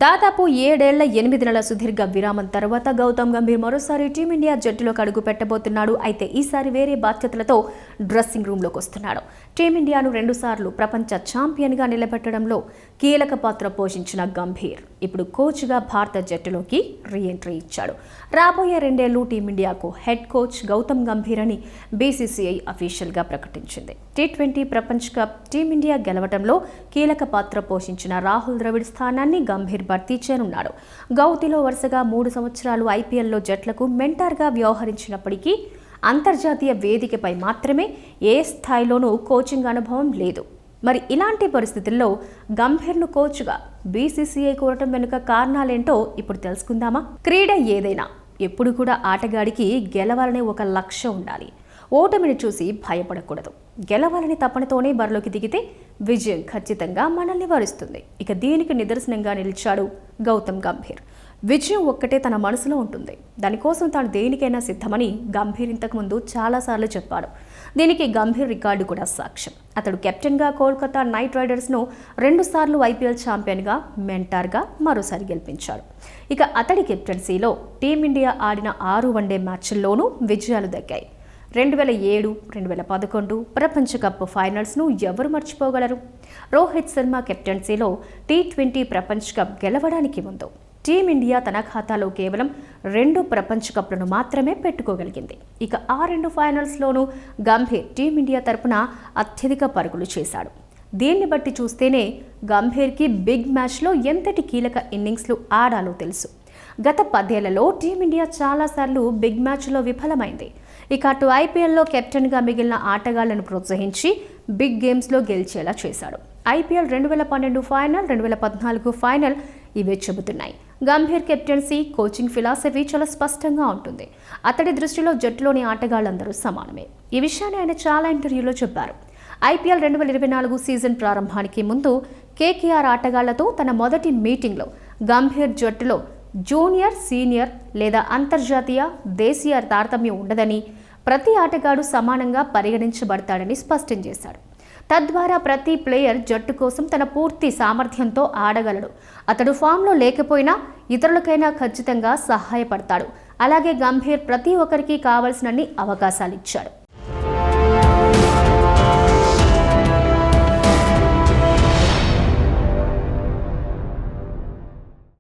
దాదాపు 7 ఏళ్ల 8 నెలల సుదీర్ఘ విరామం తర్వాత గౌతమ్ గంభీర్ మరోసారి టీమిండియా జట్టులోకి అడుగు పెట్టబోతున్నాడు. అయితే ఈసారి వేరే బాధ్యతలతో డ్రెస్సింగ్ రూమ్లోకి వస్తున్నాడు. టీమిండియాను 2 సార్లు ప్రపంచ ఛాంపియన్గా నిలబెట్టడంలో కీలక పాత్ర పోషించిన గంభీర్ ఇప్పుడు కోచ్గా భారత జట్టులోకి రీ-ఎంట్రీ ఇచ్చాడు. రాబోయే 2 ఏళ్లు టీమిండియాకు హెడ్ కోచ్ గౌతమ్ గంభీర్ అని బీసీసీఐ అఫీషియల్గా ప్రకటించింది. టీ20 ప్రపంచ కప్ టీమిండియా గెలవడంలో కీలక పాత్ర పోషించిన రాహుల్ ద్రవిడ్ స్థానాన్ని గంభీర్ భర్తీ చేయనున్నాడు. గౌతీలో వరుసగా 3 సంవత్సరాలు ఐపీఎల్లో జట్లకు మెంటార్గా వ్యవహరించినప్పటికీ అంతర్జాతీయ వేదికపై మాత్రమే ఏ స్థాయిలోనూ కోచింగ్ అనుభవం లేదు. మరి ఇలాంటి పరిస్థితుల్లో గంభీర్ను కోచ్గా బీసీసీఐ కోరటం వెనుక కారణాలేంటో ఇప్పుడు తెలుసుకుందామా? క్రీడ ఏదైనా ఎప్పుడు కూడా ఆటగాడికి గెలవాలనే ఒక లక్ష్యం ఉండాలి. ఓటమిని చూసి భయపడకూడదు. గెలవాలని తపనతోనే బరిలోకి దిగితే విజయం ఖచ్చితంగా మనల్ని వరిస్తుంది. ఇక దీనికి నిదర్శనంగా నిలిచాడు గౌతమ్ గంభీర్. విజయం ఒక్కటే తన మనసులో ఉంటుంది. దానికోసం తాను దేనికైనా సిద్ధమని గంభీర్ ఇంతకుముందు చాలాసార్లు చెప్పాడు. దీనికి గంభీర్ రికార్డు కూడా సాక్ష్యం. అతడు కెప్టెన్గా కోల్కతా నైట్ రైడర్స్ను 2 సార్లు ఐపీఎల్ ఛాంపియన్గా, మెంటార్గా మరోసారి గెలిపించాడు. ఇక అతడి కెప్టెన్సీలో టీమిండియా ఆడిన 6 వన్డే మ్యాచ్ల్లోనూ విజయాలు దక్కాయి. 2007, 2011 ప్రపంచ కప్ ఫైనల్స్ను ఎవరు మర్చిపోగలరు? రోహిత్ శర్మ కెప్టెన్సీలో టీ20 ప్రపంచ కప్ గెలవడానికి ముందు టీమిండియా తన ఖాతాలో కేవలం 2 ప్రపంచ కప్లను మాత్రమే పెట్టుకోగలిగింది. ఇక ఆ 2 ఫైనల్స్లోనూ గంభీర్ టీమిండియా తరపున అత్యధిక పరుగులు చేశాడు. దీన్ని బట్టి చూస్తేనే గంభీర్కి బిగ్ మ్యాచ్లో ఎంతటి కీలక ఇన్నింగ్స్లు ఆడాలో తెలుసు. గత 10 ఏళ్లలో టీమిండియా చాలాసార్లు బిగ్ మ్యాచ్లో విఫలమైంది. ఇక అటు ఐపీఎల్లో కెప్టెన్గా మిగిలిన ఆటగాళ్లను ప్రోత్సహించి బిగ్ గేమ్స్లో గెలిచేలా చేశాడు. ఐపీఎల్ 2012 ఫైనల్, 2014 ఫైనల్ ఇవే చెబుతున్నాయి. గంభీర్ కెప్టెన్సీ, కోచింగ్ ఫిలాసఫీ చాలా స్పష్టంగా ఉంటుంది. అతడి దృష్టిలో జట్టులోని ఆటగాళ్లందరూ సమానమే. ఈ విషయాన్ని ఆయన చాలా ఇంటర్వ్యూలో చెప్పారు. ఐపీఎల్ 2024 సీజన్ ప్రారంభానికి ముందు కేకేఆర్ ఆటగాళ్లతో తన మొదటి మీటింగ్లో గంభీర్ జట్టులో జూనియర్, సీనియర్ లేదా అంతర్జాతీయ, దేశీయ తారతమ్యం ఉండదని, ప్రతి ఆటగాడు సమానంగా పరిగణించబడతాడని స్పష్టం చేశాడు. తద్వారా ప్రతి ప్లేయర్ జట్టు కోసం తన పూర్తి సామర్థ్యంతో ఆడగలడు. అతడు ఫామ్లో లేకపోయినా ఇతరులకైనా ఖచ్చితంగా సహాయపడతాడు. అలాగే గంభీర్ ప్రతి ఒక్కరికి కావలసినన్ని అవకాశాలు ఇచ్చాడు.